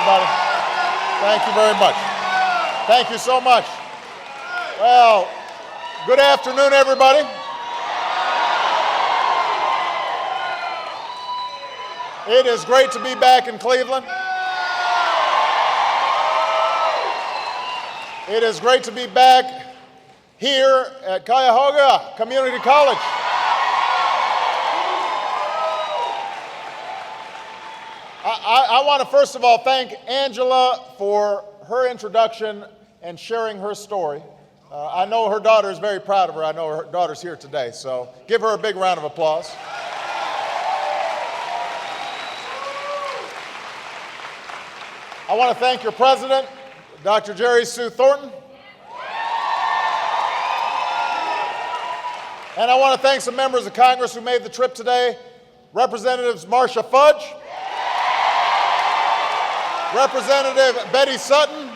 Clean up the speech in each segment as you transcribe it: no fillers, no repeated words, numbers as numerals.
everybody. Thank you very much. Thank you so much. Well, good afternoon, everybody. It is great to be back in Cleveland. It is great to be back here at Cuyahoga Community College. I want to first of all thank Angela for her introduction and sharing her story. I know her daughter is very proud of her. I know her daughter's here today, so give her a big round of applause. I want to thank your president, Dr. Jerry Sue Thornton. And I want to thank some members of Congress who made the trip today. Representatives Marcia Fudge, Representative Betty Sutton,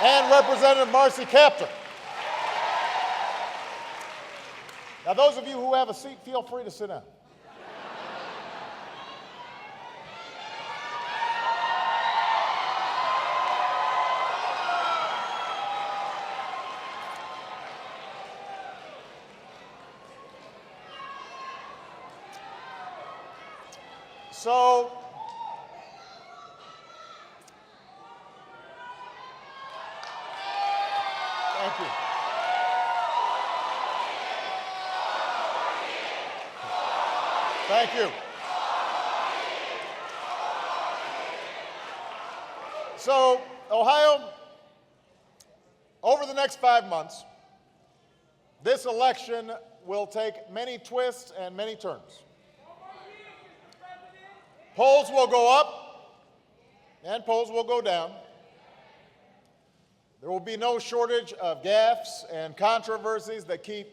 and Representative Marcy Kaptur. Now, those of you who have a seat, feel free to sit down. So, thank you. Thank you. So, Ohio, over the next 5 months, this election will take many twists and many turns. Polls will go up and polls will go down. There will be no shortage of gaffes and controversies that keep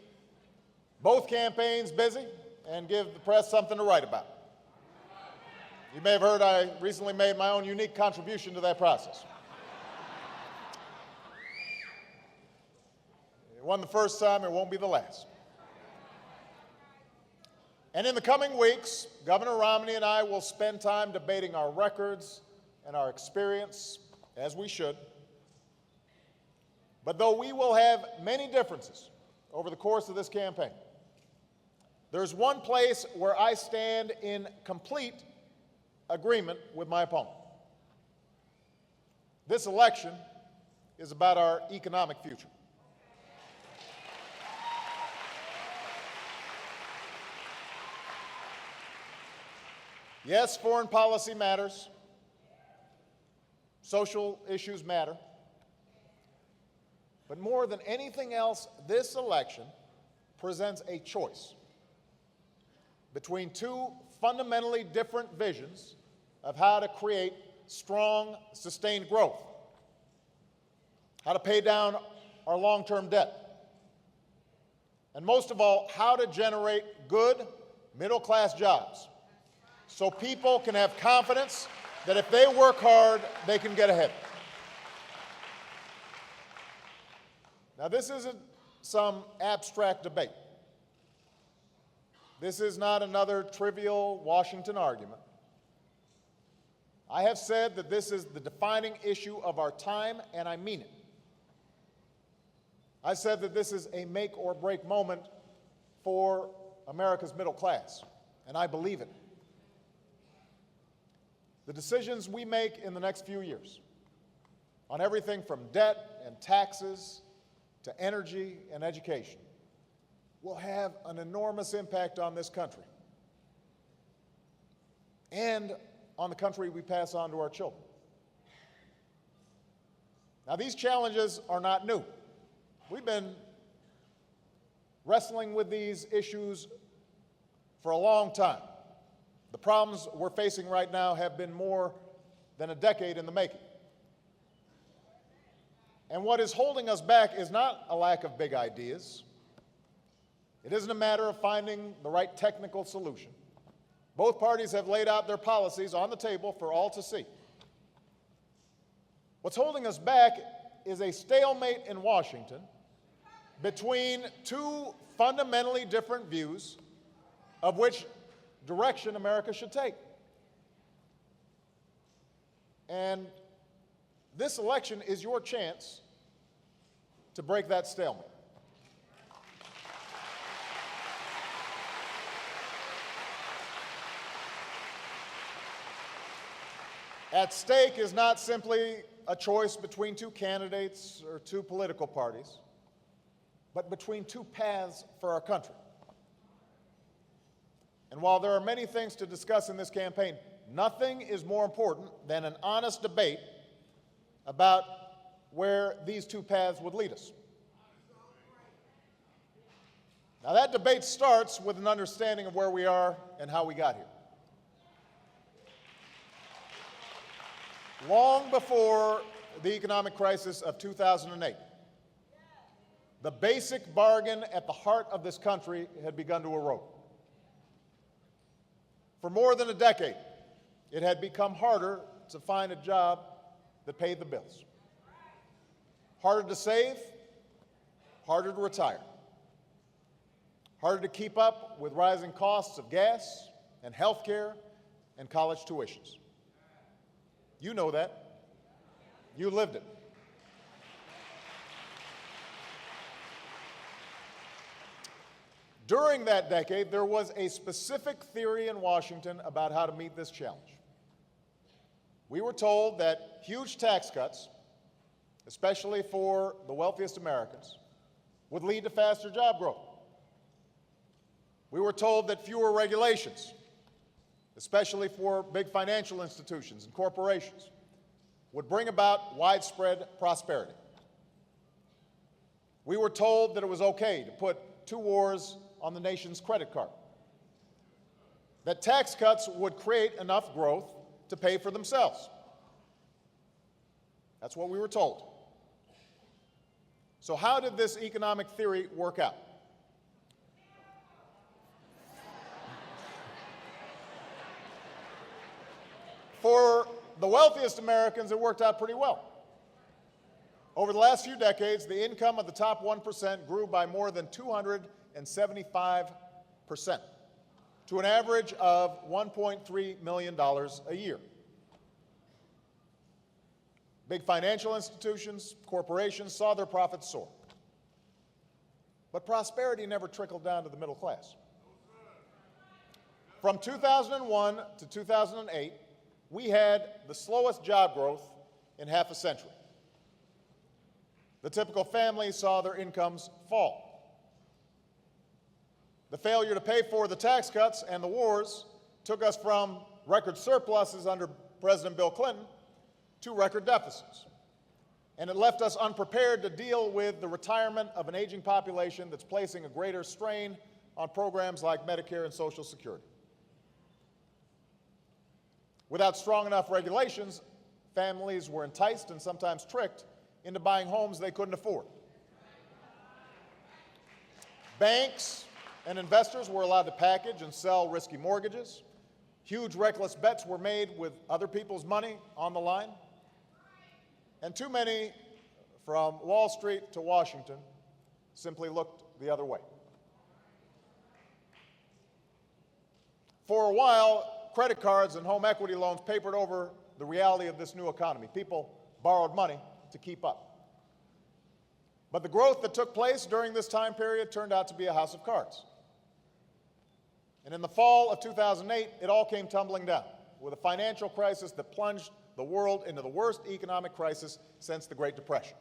both campaigns busy and give the press something to write about. You may have heard I recently made my own unique contribution to that process. It wasn't the first time, it won't be the last. And in the coming weeks, Governor Romney and I will spend time debating our records and our experience, as we should. But though we will have many differences over the course of this campaign, there's one place where I stand in complete agreement with my opponent. This election is about our economic future. Yes, foreign policy matters. Social issues matter. But more than anything else, this election presents a choice between two fundamentally different visions of how to create strong, sustained growth, how to pay down our long-term debt, and most of all, how to generate good middle-class jobs so people can have confidence that if they work hard, they can get ahead. Now, this isn't some abstract debate. This is not another trivial Washington argument. I have said that this is the defining issue of our time, and I mean it. I said that this is a make or break moment for America's middle class, and I believe it. The decisions we make in the next few years on everything from debt and taxes to energy and education will have an enormous impact on this country and on the country we pass on to our children. Now, these challenges are not new. We've been wrestling with these issues for a long time. The problems we're facing right now have been more than a decade in the making. And what is holding us back is not a lack of big ideas. It isn't a matter of finding the right technical solution. Both parties have laid out their policies on the table for all to see. What's holding us back is a stalemate in Washington between two fundamentally different views of which direction America should take. And this election is your chance to break that stalemate. At stake is not simply a choice between two candidates or two political parties, but between two paths for our country. And while there are many things to discuss in this campaign, nothing is more important than an honest debate about where these two paths would lead us. Now, that debate starts with an understanding of where we are and how we got here. Long before the economic crisis of 2008, the basic bargain at the heart of this country had begun to erode. For more than a decade, it had become harder to find a job that paid the bills. Harder to save, harder to retire. Harder to keep up with rising costs of gas and health care and college tuitions. You know that. You lived it. During that decade, there was a specific theory in Washington about how to meet this challenge. We were told that huge tax cuts, especially for the wealthiest Americans, would lead to faster job growth. We were told that fewer regulations, especially for big financial institutions and corporations, would bring about widespread prosperity. We were told that it was okay to put two wars on the nation's credit card, that tax cuts would create enough growth to pay for themselves. That's what we were told. So how did this economic theory work out? For the wealthiest Americans, it worked out pretty well. Over the last few decades, the income of the top 1% grew by more than 275% to an average of $1.3 million a year. Big financial institutions, corporations saw their profits soar. But prosperity never trickled down to the middle class. From 2001 to 2008, we had the slowest job growth in half a century. The typical family saw their incomes fall. The failure to pay for the tax cuts and the wars took us from record surpluses under President Bill Clinton to record deficits. And it left us unprepared to deal with the retirement of an aging population that's placing a greater strain on programs like Medicare and Social Security. Without strong enough regulations, families were enticed and sometimes tricked into buying homes they couldn't afford. Banks and investors were allowed to package and sell risky mortgages. Huge reckless bets were made with other people's money on the line. And too many, from Wall Street to Washington, simply looked the other way. For a while, credit cards and home equity loans papered over the reality of this new economy. People borrowed money to keep up. But the growth that took place during this time period turned out to be a house of cards. And in the fall of 2008, it all came tumbling down with a financial crisis that plunged the world into the worst economic crisis since the Great Depression.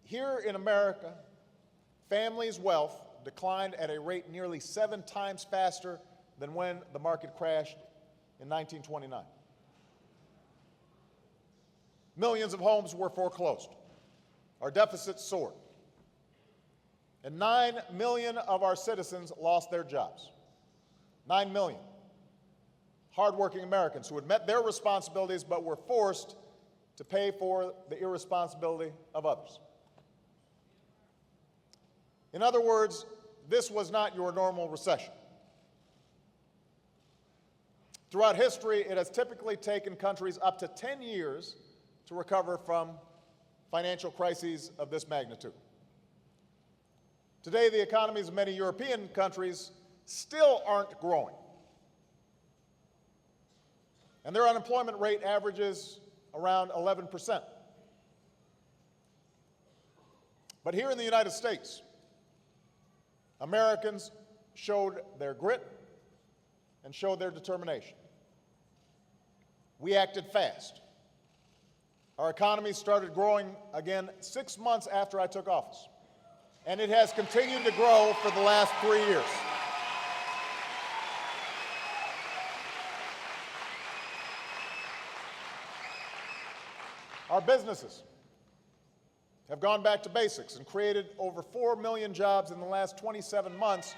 Here in America, families' wealth declined at a rate nearly 7 times faster than when the market crashed in 1929. Millions of homes were foreclosed. Our deficits soared. And 9 million of our citizens lost their jobs. 9 million. Hardworking Americans who had met their responsibilities but were forced to pay for the irresponsibility of others. In other words, this was not your normal recession. Throughout history, it has typically taken countries up to 10 years to recover from financial crises of this magnitude. Today, the economies of many European countries still aren't growing. and their unemployment rate averages around 11%. But here in the United States, Americans showed their grit and showed their determination. We acted fast. Our economy started growing again 6 months after I took office, and it has continued to grow for the last 3 years. Our businesses have gone back to basics and created over 4 million jobs in the last 27 months,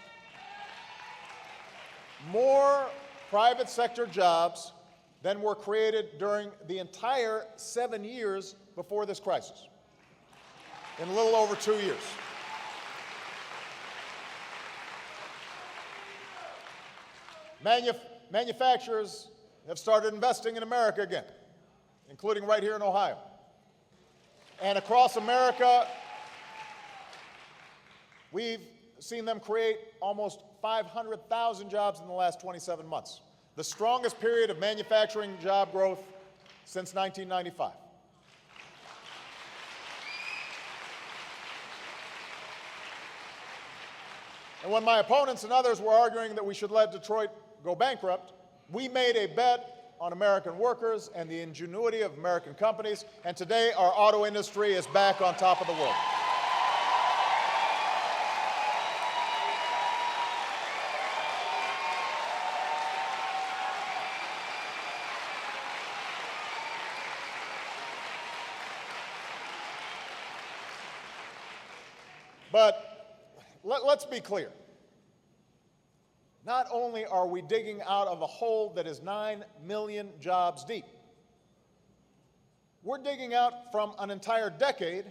more private sector jobs than were created during the entire 7 years before this crisis, in a little over 2 years. Manufacturers have started investing in America again, including right here in Ohio. And across America, we've seen them create almost 500,000 jobs in the last 27 months, the strongest period of manufacturing job growth since 1995. And when my opponents and others were arguing that we should let Detroit go bankrupt, we made a bet on American workers and the ingenuity of American companies, and today our auto industry is back on top of the world. But let's be clear. Not only are we digging out of a hole that is 9 million jobs deep, we're digging out from an entire decade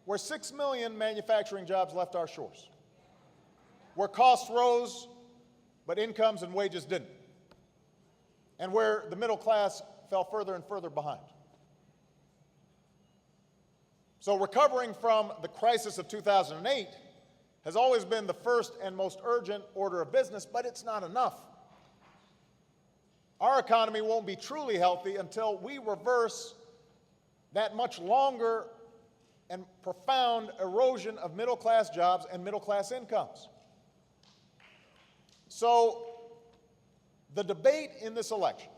where 6 million manufacturing jobs left our shores, where costs rose but incomes and wages didn't, and where the middle class fell further and further behind. So recovering from the crisis of 2008 has always been the first and most urgent order of business, but it's not enough. Our economy won't be truly healthy until we reverse that much longer and profound erosion of middle-class jobs and middle-class incomes. So the debate in this election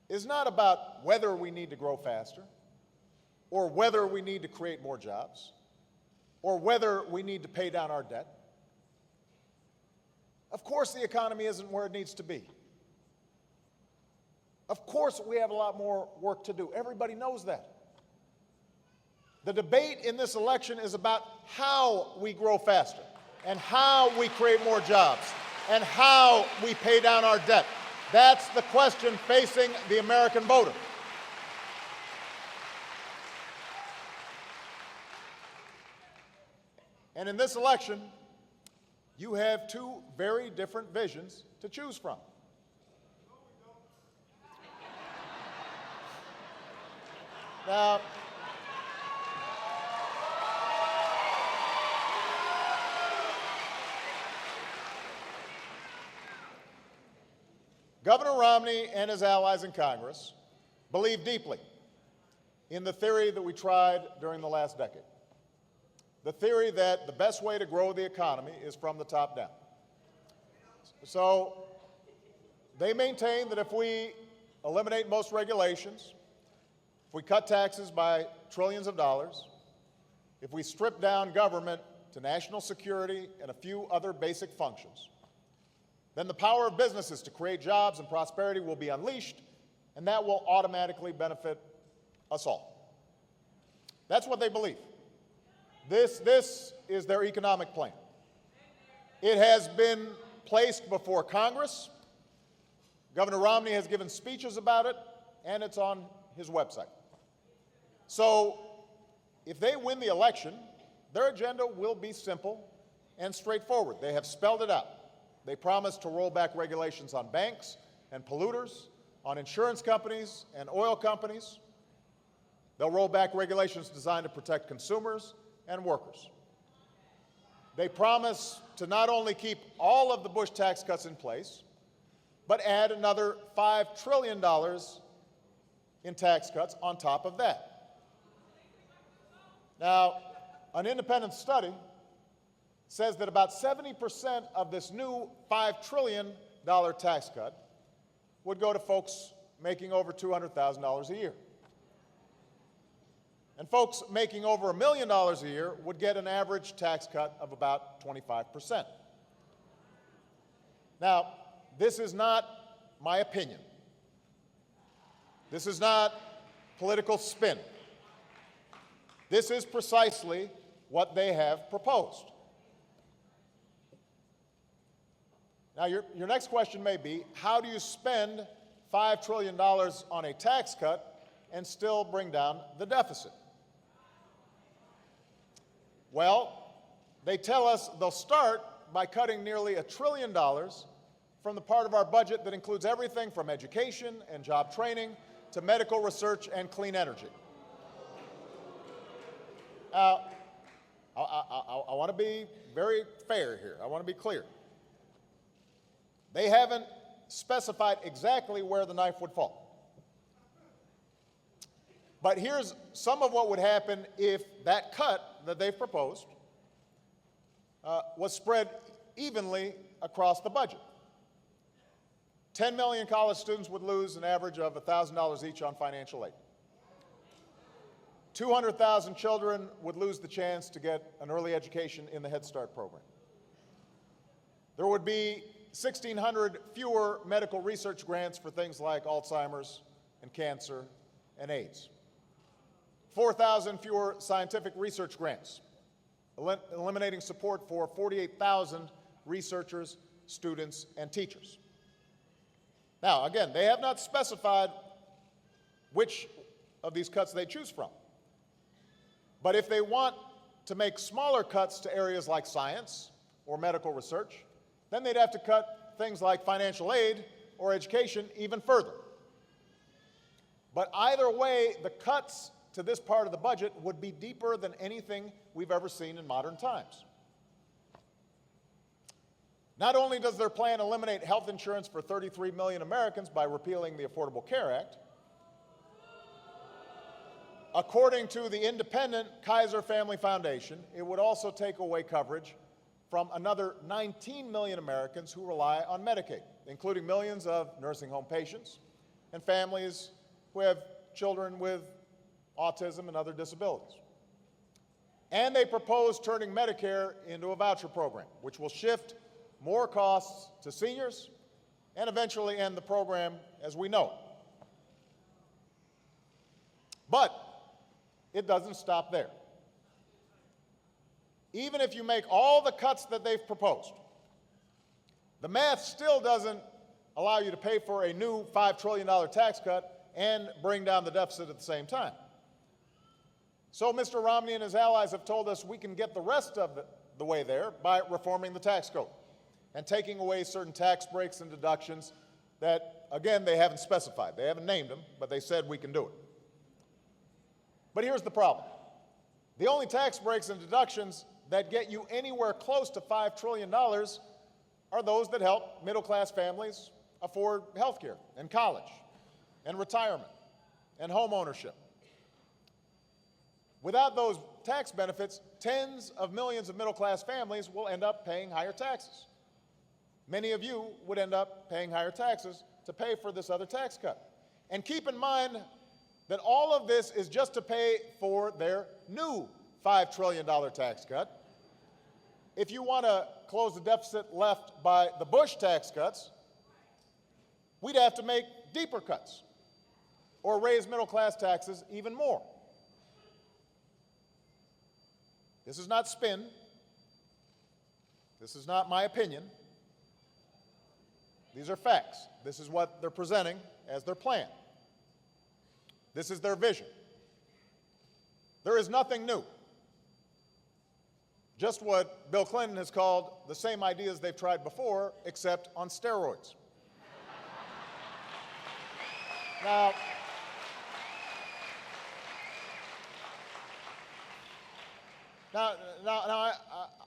is not about whether we need to grow faster or whether we need to create more jobs, or whether we need to pay down our debt. Of course the economy isn't where it needs to be. Of course we have a lot more work to do. Everybody knows that. The debate in this election is about how we grow faster, and how we create more jobs, and how we pay down our debt. That's the question facing the American voter. And in this election, you have two very different visions to choose from. Now, Governor Romney and his allies in Congress believe deeply in the theory that we tried during the last decade. The theory that the best way to grow the economy is from the top down. So they maintain that if we eliminate most regulations, if we cut taxes by trillions of dollars, if we strip down government to national security and a few other basic functions, then the power of businesses to create jobs and prosperity will be unleashed, and that will automatically benefit us all. That's what they believe. This is their economic plan. It has been placed before Congress. Governor Romney has given speeches about it, and it's on his website. So if they win the election, their agenda will be simple and straightforward. They have spelled it out. They promise to roll back regulations on banks and polluters, on insurance companies and oil companies. They'll roll back regulations designed to protect consumers and workers. They promise to not only keep all of the Bush tax cuts in place, but add another $5 trillion in tax cuts on top of that. Now, an independent study says that about 70% of this new $5 trillion tax cut would go to folks making over $200,000 a year. And folks making over $1 million a year would get an average tax cut of about 25%. Now, this is not my opinion. This is not political spin. This is precisely what they have proposed. Now, your next question may be, how do you spend $5 trillion on a tax cut and still bring down the deficit? Well, they tell us they'll start by cutting nearly $1 trillion from the part of our budget that includes everything from education and job training to medical research and clean energy. Now, I want to be very fair here. I want to be clear. They haven't specified exactly where the knife would fall. But here's some of what would happen if that cut that they've proposed was spread evenly across the budget. 10 million college students would lose an average of $1,000 each on financial aid. 200,000 children would lose the chance to get an early education in the Head Start program. There would be 1,600 fewer medical research grants for things like Alzheimer's and cancer and AIDS. 4,000 fewer scientific research grants, eliminating support for 48,000 researchers, students, and teachers. Now, again, they have not specified which of these cuts they choose from. But if they want to make smaller cuts to areas like science or medical research, then they'd have to cut things like financial aid or education even further. But either way, the cuts to this part of the budget would be deeper than anything we've ever seen in modern times. Not only does their plan eliminate health insurance for 33 million Americans by repealing the Affordable Care Act, according to the independent Kaiser Family Foundation, it would also take away coverage from another 19 million Americans who rely on Medicaid, including millions of nursing home patients and families who have children with autism and other disabilities. And they propose turning Medicare into a voucher program, which will shift more costs to seniors and eventually end the program as we know it. But it doesn't stop there. Even if you make all the cuts that they've proposed, the math still doesn't allow you to pay for a new $5 trillion tax cut and bring down the deficit at the same time. So Mr. Romney and his allies have told us we can get the rest of the way there by reforming the tax code and taking away certain tax breaks and deductions that, again, they haven't specified. They haven't named them, but they said we can do it. But here's the problem. The only tax breaks and deductions that get you anywhere close to $5 trillion are those that help middle-class families afford health care and college and retirement and home ownership. Without those tax benefits, tens of millions of middle-class families will end up paying higher taxes. Many of you would end up paying higher taxes to pay for this other tax cut. And keep in mind that all of this is just to pay for their new $5 trillion tax cut. If you want to close the deficit left by the Bush tax cuts, we'd have to make deeper cuts or raise middle-class taxes even more. This is not spin. This is not my opinion. These are facts. This is what they're presenting as their plan. This is their vision. There is nothing new. Just what Bill Clinton has called the same ideas they've tried before, except on steroids. Now,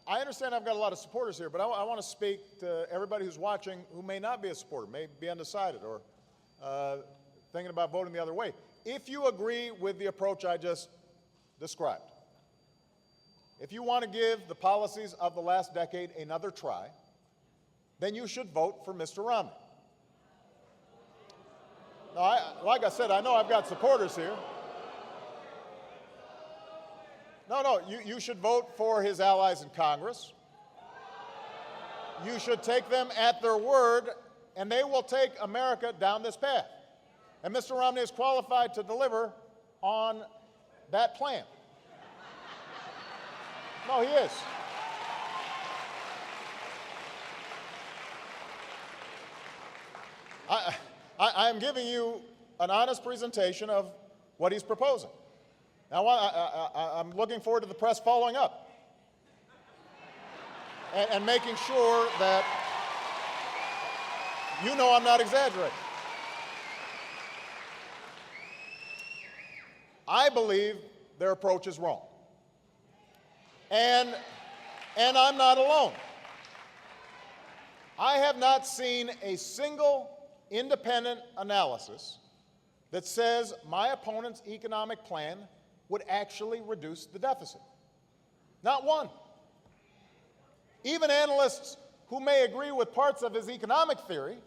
I understand I've got a lot of supporters here, but I want to speak to everybody who's watching who may not be a supporter, may be undecided, or thinking about voting the other way. If you agree with the approach I just described, if you want to give the policies of the last decade another try, then you should vote for Mr. Romney. Now, like I said, I know I've got supporters here. No, you should vote for his allies in Congress. You should take them at their word, and they will take America down this path. And Mr. Romney is qualified to deliver on that plan. No, he is. I am giving you an honest presentation of what he's proposing. Now, I'm looking forward to the press following up and making sure that you know I'm not exaggerating. I believe their approach is wrong. And I'm not alone. I have not seen a single independent analysis that says my opponent's economic plan would actually reduce the deficit. Not one. Even analysts who may agree with parts of his economic theory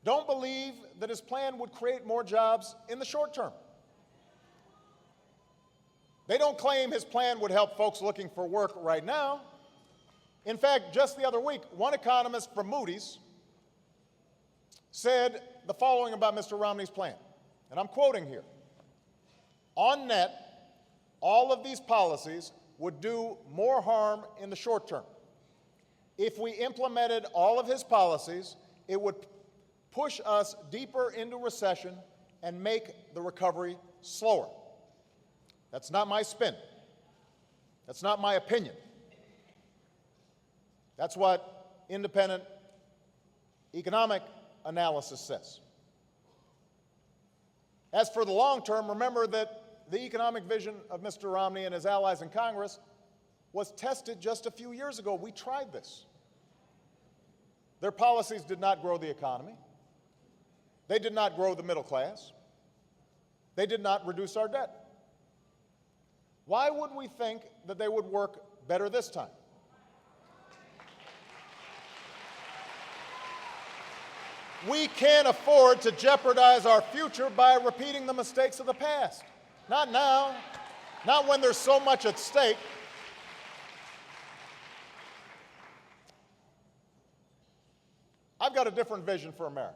don't believe that his plan would create more jobs in the short term. They don't claim his plan would help folks looking for work right now. In fact, just the other week, one economist from Moody's said the following about Mr. Romney's plan, and I'm quoting here. On net, all of these policies would do more harm in the short term. If we implemented all of his policies, it would push us deeper into recession and make the recovery slower. That's not my spin. That's not my opinion. That's what independent economic analysis says. As for the long term, remember that the economic vision of Mr. Romney and his allies in Congress was tested just a few years ago. We tried this. Their policies did not grow the economy. They did not grow the middle class. They did not reduce our debt. Why would we think that they would work better this time? We can't afford to jeopardize our future by repeating the mistakes of the past. Not now, not when there's so much at stake. I've got a different vision for America.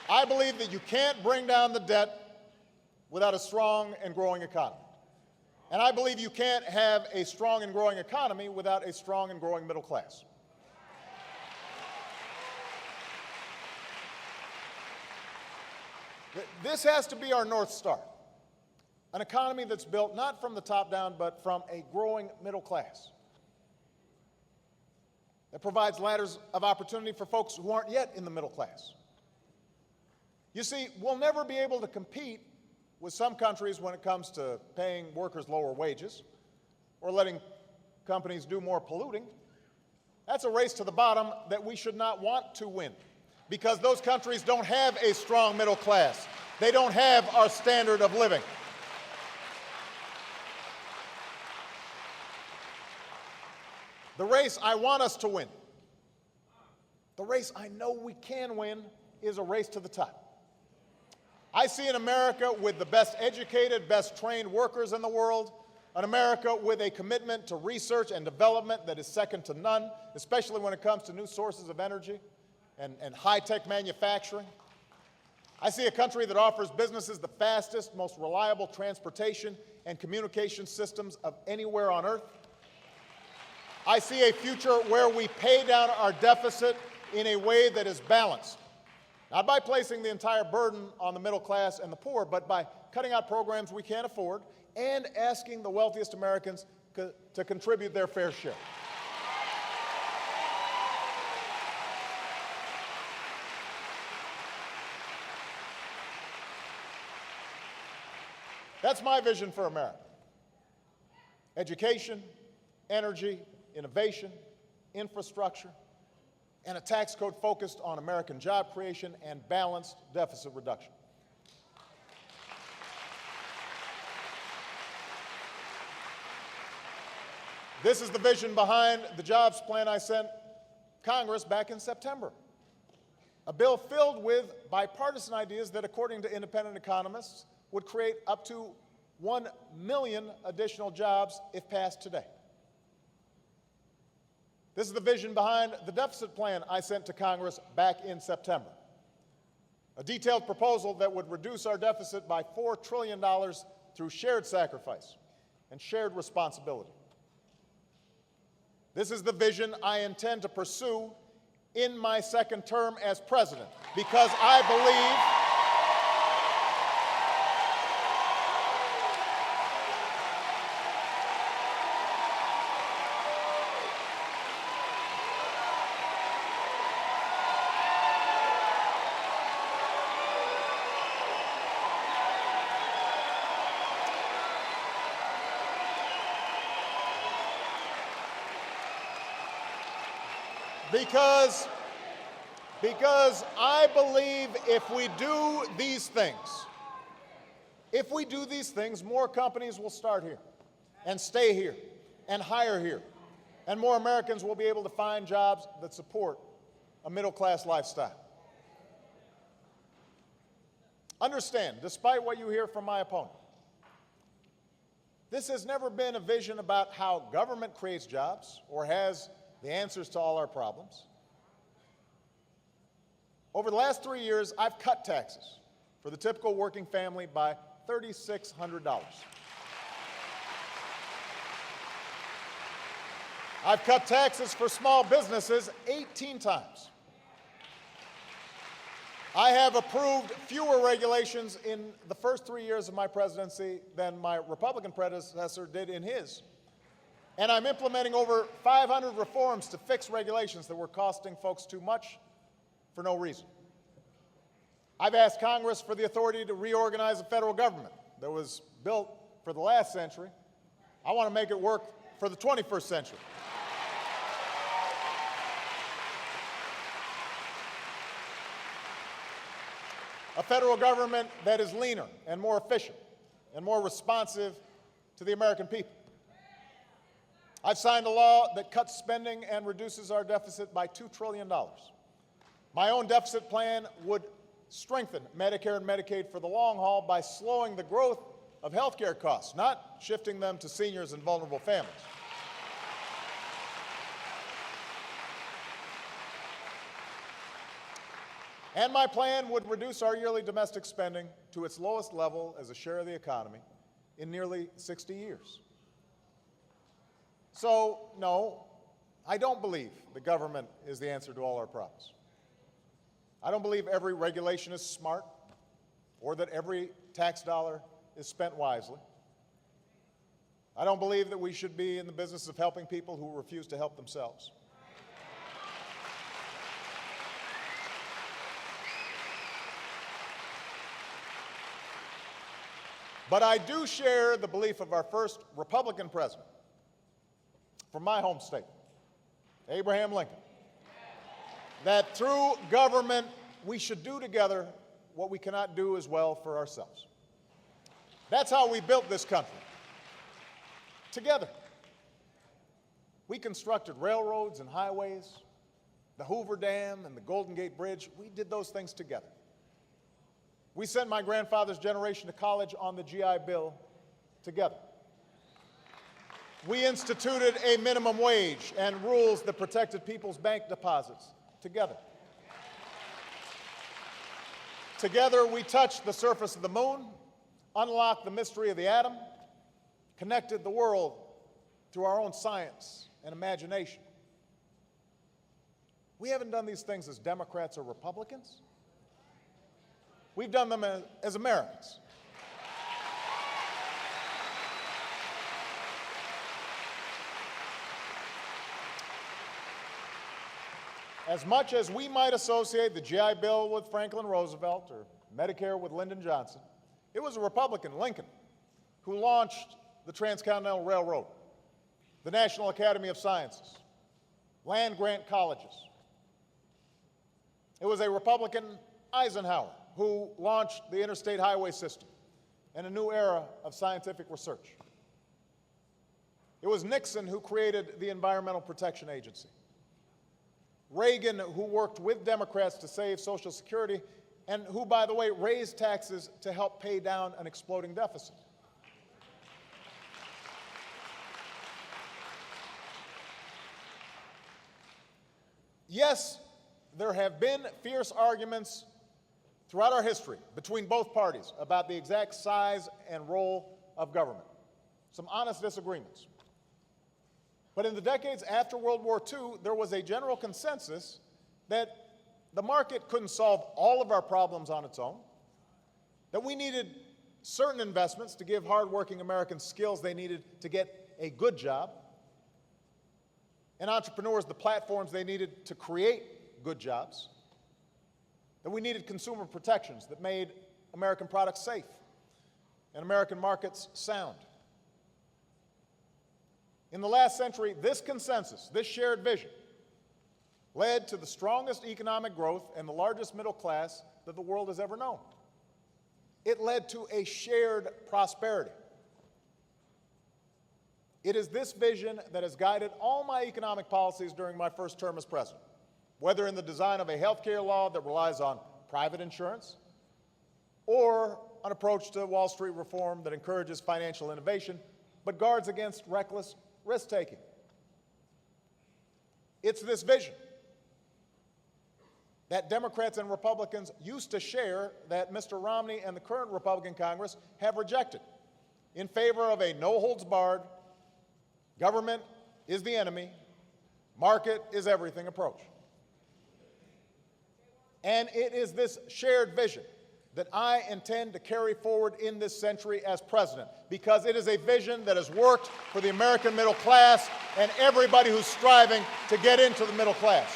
I believe that you can't bring down the debt without a strong and growing economy. And I believe you can't have a strong and growing economy without a strong and growing middle class. This has to be our North Star. An economy that's built not from the top down, but from a growing middle class. That provides ladders of opportunity for folks who aren't yet in the middle class. You see, we'll never be able to compete with some countries when it comes to paying workers lower wages or letting companies do more polluting. That's a race to the bottom that we should not want to win, because those countries don't have a strong middle class. They don't have our standard of living. The race I want us to win, the race I know we can win, is a race to the top. I see an America with the best educated, best trained workers in the world, an America with a commitment to research and development that is second to none, especially when it comes to new sources of energy and high-tech manufacturing. I see a country that offers businesses the fastest, most reliable transportation and communication systems of anywhere on earth. I see a future where we pay down our deficit in a way that is balanced. Not by placing the entire burden on the middle class and the poor, but by cutting out programs we can't afford and asking the wealthiest Americans to contribute their fair share. That's my vision for America. Education, energy, innovation, infrastructure, and a tax code focused on American job creation and balanced deficit reduction. This is the vision behind the jobs plan I sent Congress back in September. A bill filled with bipartisan ideas that, according to independent economists, would create up to 1 million additional jobs if passed today. This is the vision behind the deficit plan I sent to Congress back in September. A detailed proposal that would reduce our deficit by $4 trillion through shared sacrifice and shared responsibility. This is the vision I intend to pursue in my second term as president, because I believe because I believe if we do these things, more companies will start here and stay here and hire here, and more Americans will be able to find jobs that support a middle-class lifestyle. Understand, despite what you hear from my opponent, this has never been a vision about how government creates jobs or has the answers to all our problems. Over the last 3 years, I've cut taxes for the typical working family by $3,600. I've cut taxes for small businesses 18 times. I have approved fewer regulations in the first 3 years of my presidency than my Republican predecessor did in his. And I'm implementing over 500 reforms to fix regulations that were costing folks too much for no reason. I've asked Congress for the authority to reorganize the federal government that was built for the last century. I want to make it work for the 21st century. A federal government that is leaner and more efficient and more responsive to the American people. I've signed a law that cuts spending and reduces our deficit by $2 trillion. My own deficit plan would strengthen Medicare and Medicaid for the long haul by slowing the growth of health care costs, not shifting them to seniors and vulnerable families. And my plan would reduce our yearly domestic spending to its lowest level as a share of the economy in nearly 60 years. So, no, I don't believe the government is the answer to all our problems. I don't believe every regulation is smart or that every tax dollar is spent wisely. I don't believe that we should be in the business of helping people who refuse to help themselves. But I do share the belief of our first Republican president from my home state, Abraham Lincoln, that through government we should do together what we cannot do as well for ourselves. That's how we built this country, together. We constructed railroads and highways, the Hoover Dam and the Golden Gate Bridge. We did those things together. We sent my grandfather's generation to college on the GI Bill together. We instituted a minimum wage and rules that protected people's bank deposits together. Together, we touched the surface of the moon, unlocked the mystery of the atom, connected the world through our own science and imagination. We haven't done these things as Democrats or Republicans. We've done them as Americans. As much as we might associate the GI Bill with Franklin Roosevelt or Medicare with Lyndon Johnson, it was a Republican, Lincoln, who launched the Transcontinental Railroad, the National Academy of Sciences, land-grant colleges. It was a Republican, Eisenhower, who launched the interstate highway system and a new era of scientific research. It was Nixon who created the Environmental Protection Agency. Reagan, who worked with Democrats to save Social Security, and who, by the way, raised taxes to help pay down an exploding deficit. Yes, there have been fierce arguments throughout our history between both parties about the exact size and role of government. Some honest disagreements. But in the decades after World War II, there was a general consensus that the market couldn't solve all of our problems on its own, that we needed certain investments to give hardworking Americans skills they needed to get a good job, and entrepreneurs the platforms they needed to create good jobs, that we needed consumer protections that made American products safe and American markets sound. In the last century, this consensus, this shared vision, led to the strongest economic growth and the largest middle class that the world has ever known. It led to a shared prosperity. It is this vision that has guided all my economic policies during my first term as president, whether in the design of a health care law that relies on private insurance, or an approach to Wall Street reform that encourages financial innovation but guards against reckless risk-taking. It's this vision that Democrats and Republicans used to share that Mr. Romney and the current Republican Congress have rejected in favor of a no-holds-barred, government is the enemy, market is everything approach. And it is this shared vision that I intend to carry forward in this century as president, because it is a vision that has worked for the American middle class and everybody who's striving to get into the middle class.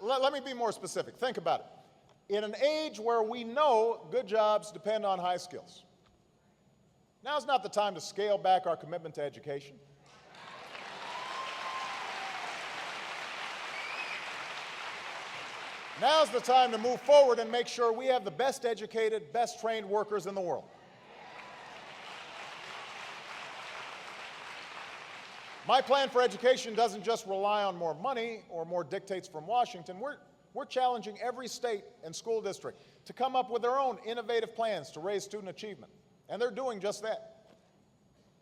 Let me be more specific. Think about it. In an age where we know good jobs depend on high skills, now's not the time to scale back our commitment to education. Now's the time to move forward and make sure we have the best educated, best trained workers in the world. My plan for education doesn't just rely on more money or more dictates from Washington. We're challenging every state and school district to come up with their own innovative plans to raise student achievement, and they're doing just that.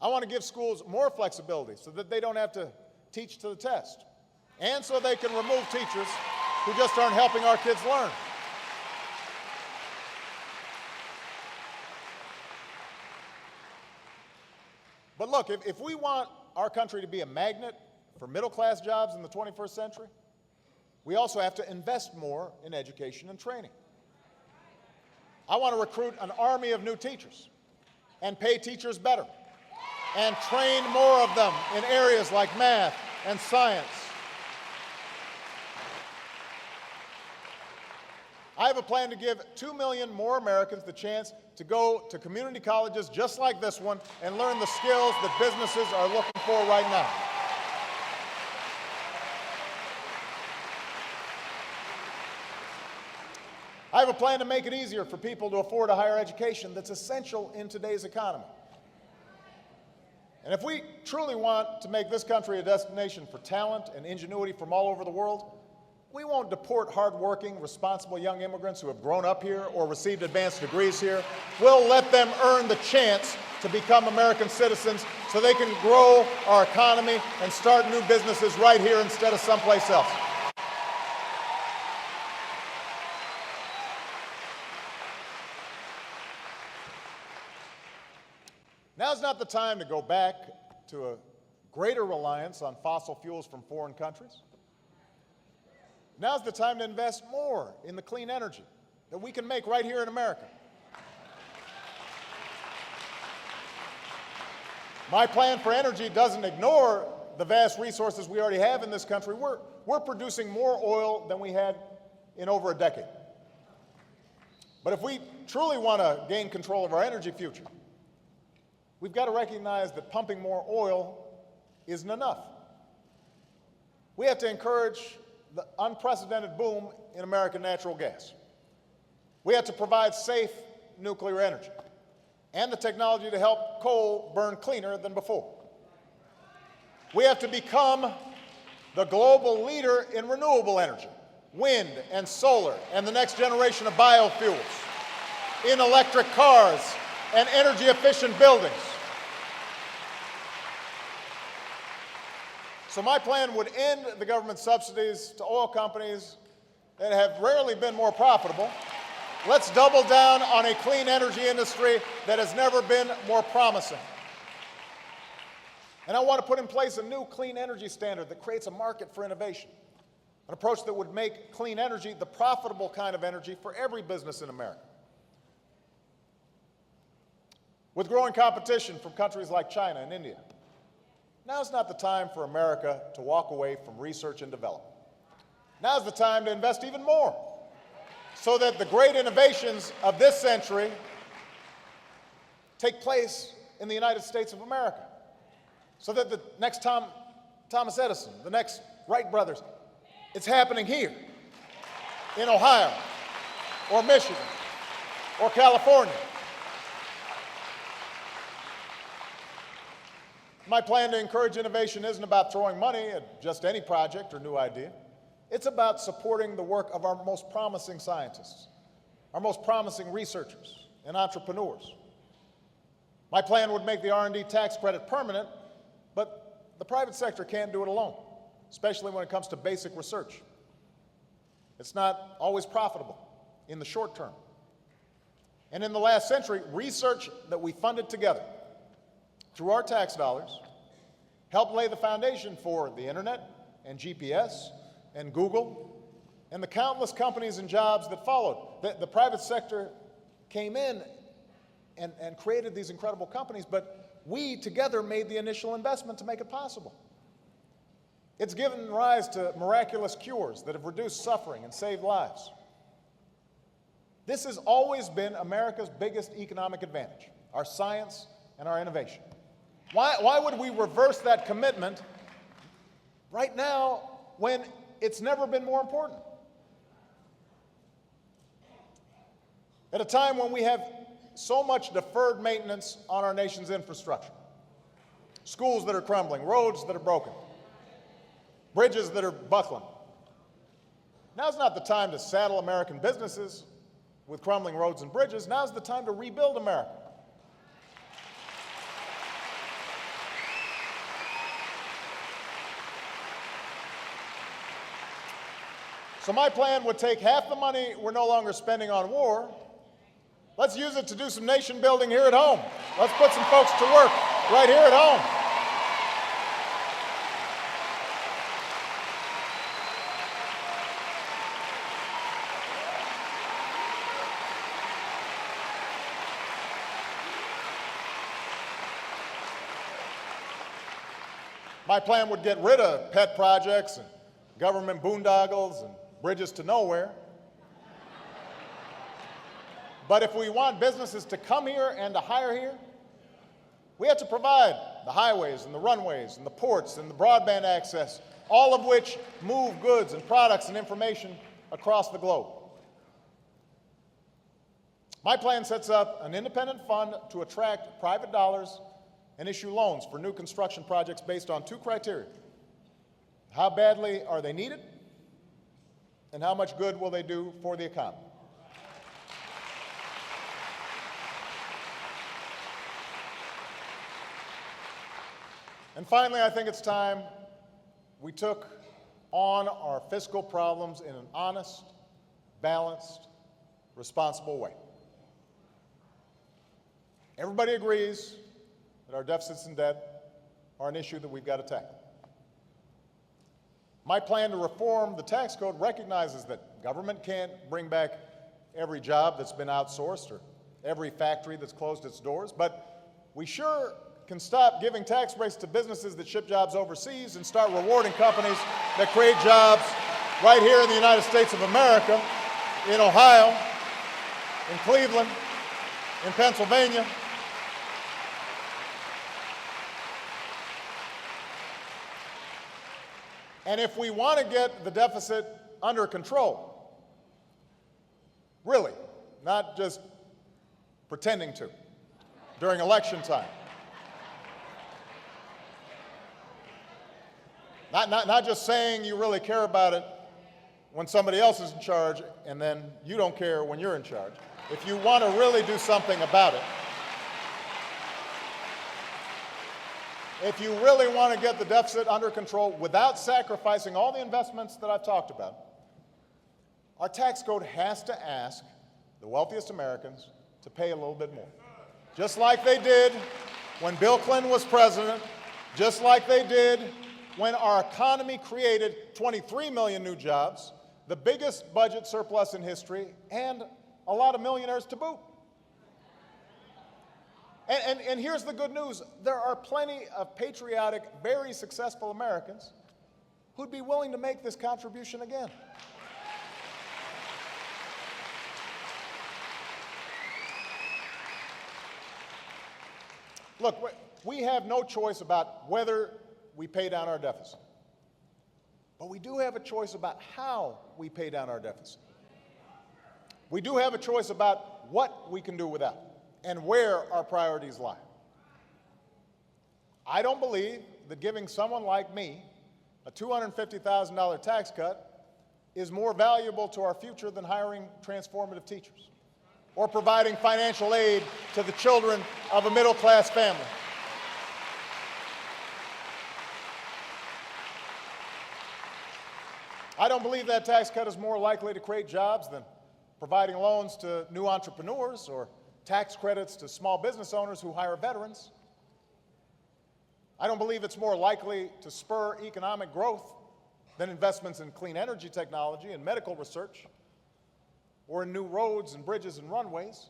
I want to give schools more flexibility so that they don't have to teach to the test, and so they can remove teachers who just aren't helping our kids learn. But look, if we want our country to be a magnet for middle-class jobs in the 21st century, we also have to invest more in education and training. I want to recruit an army of new teachers and pay teachers better and train more of them in areas like math and science. I have a plan to give 2 million more Americans the chance to go to community colleges just like this one and learn the skills that businesses are looking for right now. I have a plan to make it easier for people to afford a higher education that's essential in today's economy. And if we truly want to make this country a destination for talent and ingenuity from all over the world, we won't deport hardworking, responsible young immigrants who have grown up here or received advanced degrees here. We'll let them earn the chance to become American citizens so they can grow our economy and start new businesses right here instead of someplace else. Now's not the time to go back to a greater reliance on fossil fuels from foreign countries. Now's the time to invest more in the clean energy that we can make right here in America. My plan for energy doesn't ignore the vast resources we already have in this country, we're producing more oil than we had in over a decade. But if we truly want to gain control of our energy future, we've got to recognize that pumping more oil isn't enough. We have to encourage the unprecedented boom in American natural gas. We have to provide safe nuclear energy and the technology to help coal burn cleaner than before. We have to become the global leader in renewable energy, wind and solar, and the next generation of biofuels, in electric cars and energy-efficient buildings. So my plan would end the government subsidies to oil companies that have rarely been more profitable. Let's double down on a clean energy industry that has never been more promising. And I want to put in place a new clean energy standard that creates a market for innovation, an approach that would make clean energy the profitable kind of energy for every business in America. With growing competition from countries like China and India, now's not the time for America to walk away from research and development. Now's the time to invest even more so that the great innovations of this century take place in the United States of America, so that the next Thomas Edison, the next Wright brothers, it's happening here in Ohio or Michigan or California. My plan to encourage innovation isn't about throwing money at just any project or new idea. It's about supporting the work of our most promising scientists, our most promising researchers and entrepreneurs. My plan would make the R&D tax credit permanent, but the private sector can't do it alone, especially when it comes to basic research. It's not always profitable in the short term. And in the last century, research that we funded together through our tax dollars helped lay the foundation for the internet and GPS and Google and the countless companies and jobs that followed. The private sector came in and created these incredible companies, but we together made the initial investment to make it possible. It's given rise to miraculous cures that have reduced suffering and saved lives. This has always been America's biggest economic advantage, our science and our innovation. Why would we reverse that commitment right now when it's never been more important? At a time when we have so much deferred maintenance on our nation's infrastructure, schools that are crumbling, roads that are broken, bridges that are buckling. Now's not the time to saddle American businesses with crumbling roads and bridges. Now's the time to rebuild America. So my plan would take half the money we're no longer spending on war. Let's use it to do some nation building here at home. Let's put some folks to work right here at home. My plan would get rid of pet projects and government boondoggles and bridges to nowhere. But if we want businesses to come here and to hire here, we have to provide the highways and the runways and the ports and the broadband access, all of which move goods and products and information across the globe. My plan sets up an independent fund to attract private dollars and issue loans for new construction projects based on two criteria. How badly are they needed? And how much good will they do for the economy? And finally, I think it's time we took on our fiscal problems in an honest, balanced, responsible way. Everybody agrees that our deficits and debt are an issue that we've got to tackle. My plan to reform the tax code recognizes that government can't bring back every job that's been outsourced or every factory that's closed its doors, but we sure can stop giving tax breaks to businesses that ship jobs overseas and start rewarding companies that create jobs right here in the United States of America, in Ohio, in Cleveland, in Pennsylvania. And if we want to get the deficit under control, really, not just pretending to during election time, not just saying you really care about it when somebody else is in charge and then you don't care when you're in charge. If you want to really do something about it, if you really want to get the deficit under control without sacrificing all the investments that I've talked about, our tax code has to ask the wealthiest Americans to pay a little bit more. Just like they did when Bill Clinton was president, just like they did when our economy created 23 million new jobs, the biggest budget surplus in history, and a lot of millionaires to boot. And here's the good news. There are plenty of patriotic, very successful Americans who'd be willing to make this contribution again. Look, we have no choice about whether we pay down our deficit. But we do have a choice about how we pay down our deficit. We do have a choice about what we can do without and where our priorities lie. I don't believe that giving someone like me a $250,000 tax cut is more valuable to our future than hiring transformative teachers or providing financial aid to the children of a middle-class family. I don't believe that tax cut is more likely to create jobs than providing loans to new entrepreneurs or tax credits to small business owners who hire veterans. I don't believe it's more likely to spur economic growth than investments in clean energy technology and medical research or in new roads and bridges and runways.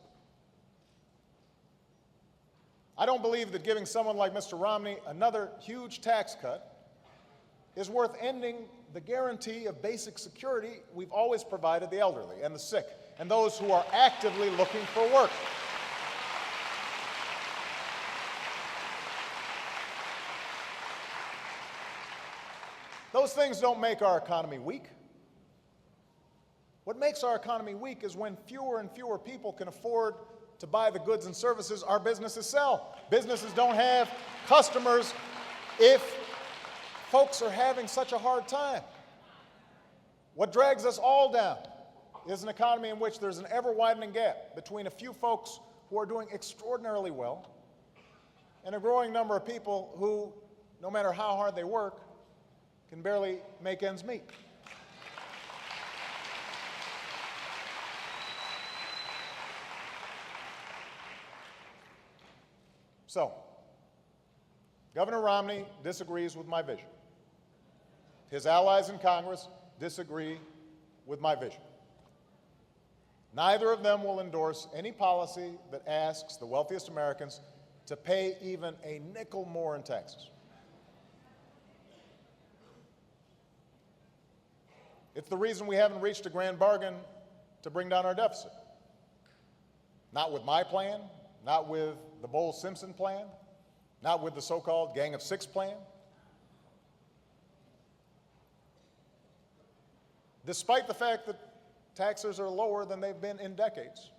I don't believe that giving someone like Mr. Romney another huge tax cut is worth ending the guarantee of basic security we've always provided the elderly and the sick and those who are actively looking for work. Those things don't make our economy weak. What makes our economy weak is when fewer and fewer people can afford to buy the goods and services our businesses sell. Businesses don't have customers if folks are having such a hard time. What drags us all down is an economy in which there's an ever-widening gap between a few folks who are doing extraordinarily well and a growing number of people who, no matter how hard they work, can barely make ends meet. So, Governor Romney disagrees with my vision. His allies in Congress disagree with my vision. Neither of them will endorse any policy that asks the wealthiest Americans to pay even a nickel more in taxes. It's the reason we haven't reached a grand bargain to bring down our deficit. Not with my plan, not with the Bowles-Simpson plan, not with the so-called Gang of Six plan. Despite the fact that taxes are lower than they've been in decades,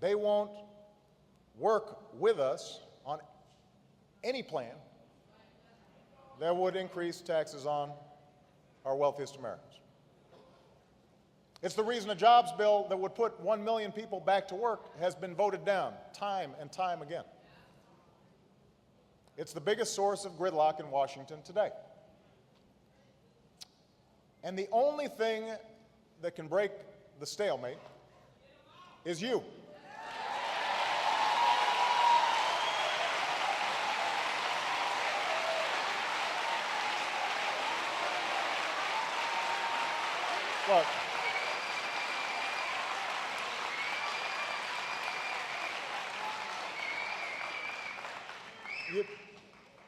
they won't work with us on any plan that would increase taxes on our wealthiest Americans. It's the reason a jobs bill that would put 1 million people back to work has been voted down time and time again. It's the biggest source of gridlock in Washington today. And the only thing that can break the stalemate is you. Look,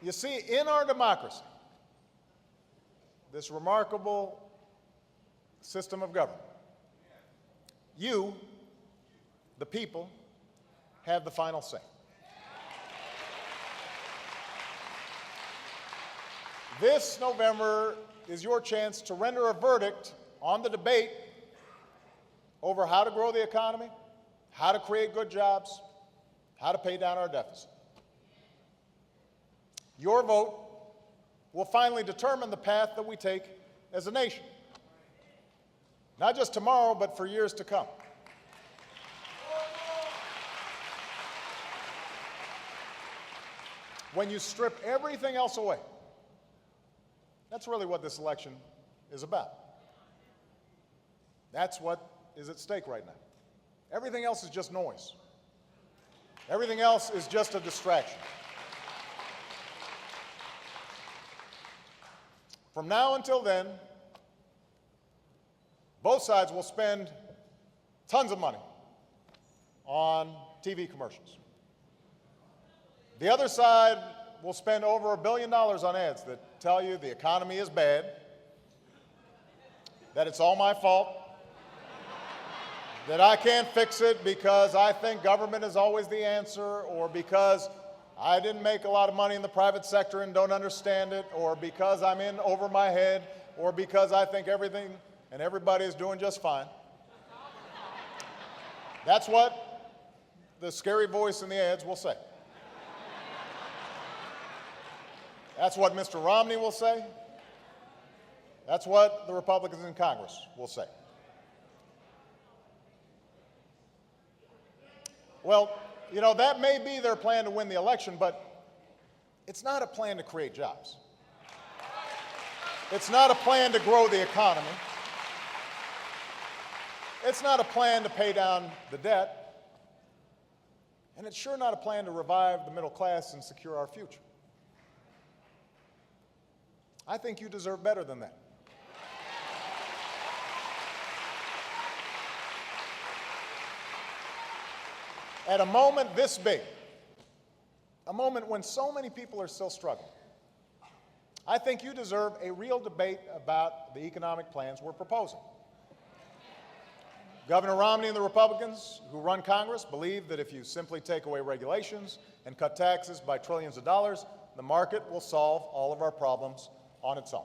You see, in our democracy, this remarkable system of government, you, the people, have the final say. This November is your chance to render a verdict on the debate over how to grow the economy, how to create good jobs, how to pay down our deficit. Your vote will finally determine the path that we take as a nation, not just tomorrow, but for years to come. When you strip everything else away, that's really what this election is about. That's what is at stake right now. Everything else is just noise. Everything else is just a distraction. From now until then, both sides will spend tons of money on TV commercials. The other side will spend over $1 billion on ads that tell you the economy is bad, that it's all my fault, that I can't fix it because I think government is always the answer, or because I didn't make a lot of money in the private sector and don't understand it, or because I'm in over my head, or because I think everything and everybody is doing just fine. That's what the scary voice in the ads will say. That's what Mr. Romney will say. That's what the Republicans in Congress will say. Well, you know, that may be their plan to win the election, but it's not a plan to create jobs. It's not a plan to grow the economy. It's not a plan to pay down the debt. And it's sure not a plan to revive the middle class and secure our future. I think you deserve better than that. At a moment this big, a moment when so many people are still struggling, I think you deserve a real debate about the economic plans we're proposing. Governor Romney and the Republicans who run Congress believe that if you simply take away regulations and cut taxes by trillions of dollars, the market will solve all of our problems on its own.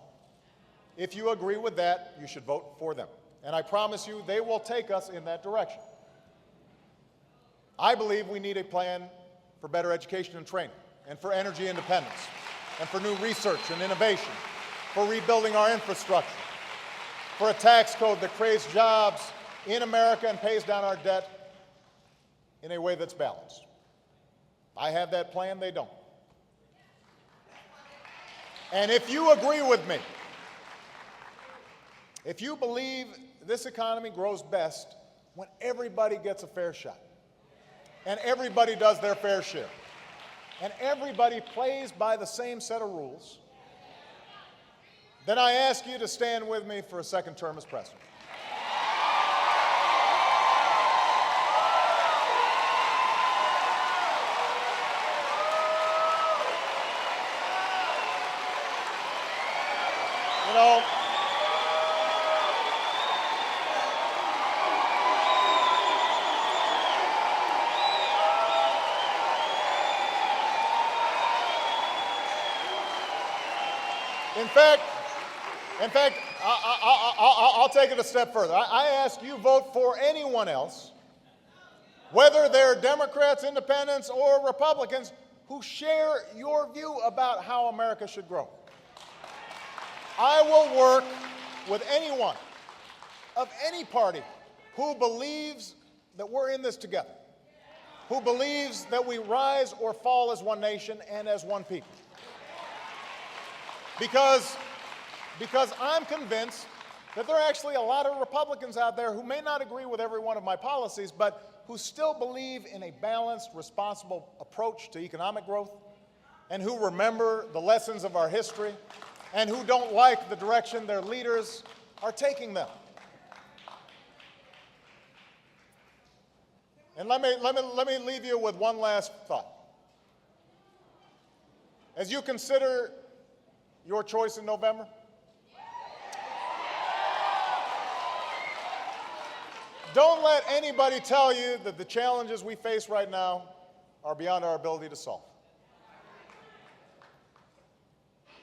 If you agree with that, you should vote for them. And I promise you, they will take us in that direction. I believe we need a plan for better education and training, and for energy independence, and for new research and innovation, for rebuilding our infrastructure, for a tax code that creates jobs in America and pays down our debt in a way that's balanced. I have that plan, they don't. And if you agree with me, if you believe this economy grows best when everybody gets a fair shot, and everybody does their fair share, and everybody plays by the same set of rules, then I ask you to stand with me for a second term as president. You know, in fact, I'll take it a step further. I ask you vote for anyone else, whether they're Democrats, Independents, or Republicans, who share your view about how America should grow. I will work with anyone of any party who believes that we're in this together, who believes that we rise or fall as one nation and as one people. Because I'm convinced that there are actually a lot of Republicans out there who may not agree with every one of my policies, but who still believe in a balanced, responsible approach to economic growth, and who remember the lessons of our history, and who don't like the direction their leaders are taking them. And let me leave you with one last thought. As you consider your choice in November, don't let anybody tell you that the challenges we face right now are beyond our ability to solve.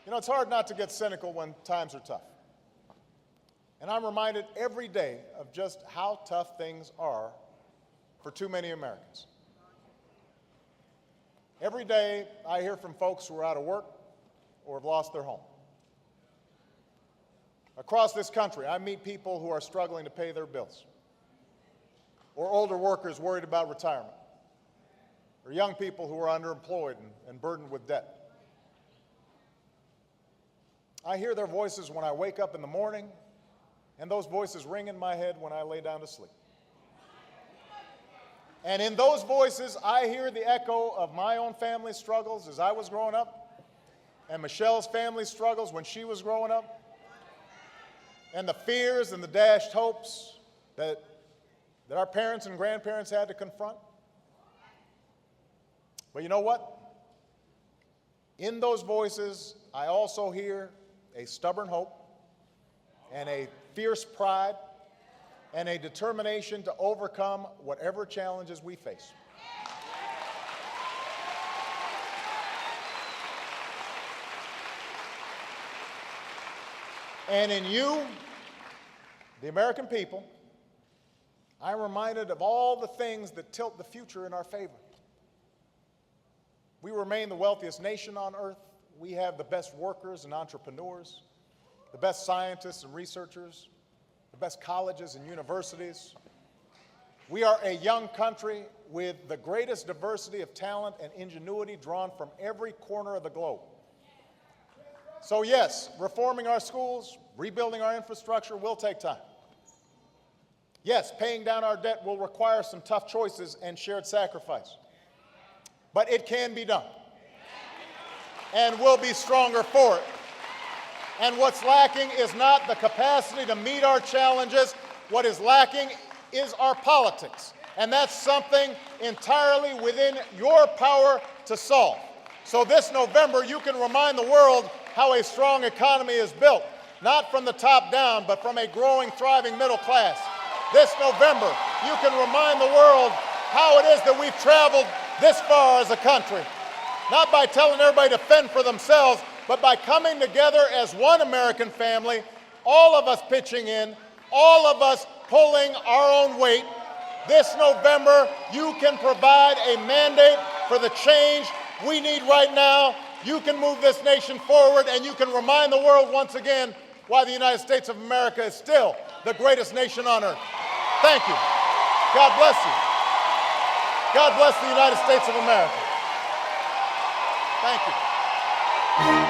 You know, it's hard not to get cynical when times are tough. And I'm reminded every day of just how tough things are for too many Americans. Every day I hear from folks who are out of work or have lost their home. Across this country, I meet people who are struggling to pay their bills, or older workers worried about retirement, or young people who are underemployed and burdened with debt. I hear their voices when I wake up in the morning, and those voices ring in my head when I lay down to sleep. And in those voices, I hear the echo of my own family's struggles as I was growing up, and Michelle's family struggles when she was growing up, and the fears and the dashed hopes that our parents and grandparents had to confront. But you know what? In those voices, I also hear a stubborn hope and a fierce pride and a determination to overcome whatever challenges we face. And in you, the American people, I'm reminded of all the things that tilt the future in our favor. We remain the wealthiest nation on earth. We have the best workers and entrepreneurs, the best scientists and researchers, the best colleges and universities. We are a young country with the greatest diversity of talent and ingenuity drawn from every corner of the globe. So yes, reforming our schools, rebuilding our infrastructure will take time. Yes, paying down our debt will require some tough choices and shared sacrifice. But it can be done. And we'll be stronger for it. And what's lacking is not the capacity to meet our challenges. What is lacking is our politics. And that's something entirely within your power to solve. So this November, you can remind the world how a strong economy is built, not from the top down, but from a growing, thriving middle class. This November, you can remind the world how it is that we've traveled this far as a country, not by telling everybody to fend for themselves, but by coming together as one American family, all of us pitching in, all of us pulling our own weight. This November, you can provide a mandate for the change we need right now. You can move this nation forward, and you can remind the world once again why the United States of America is still the greatest nation on earth. Thank you. God bless you. God bless the United States of America. Thank you.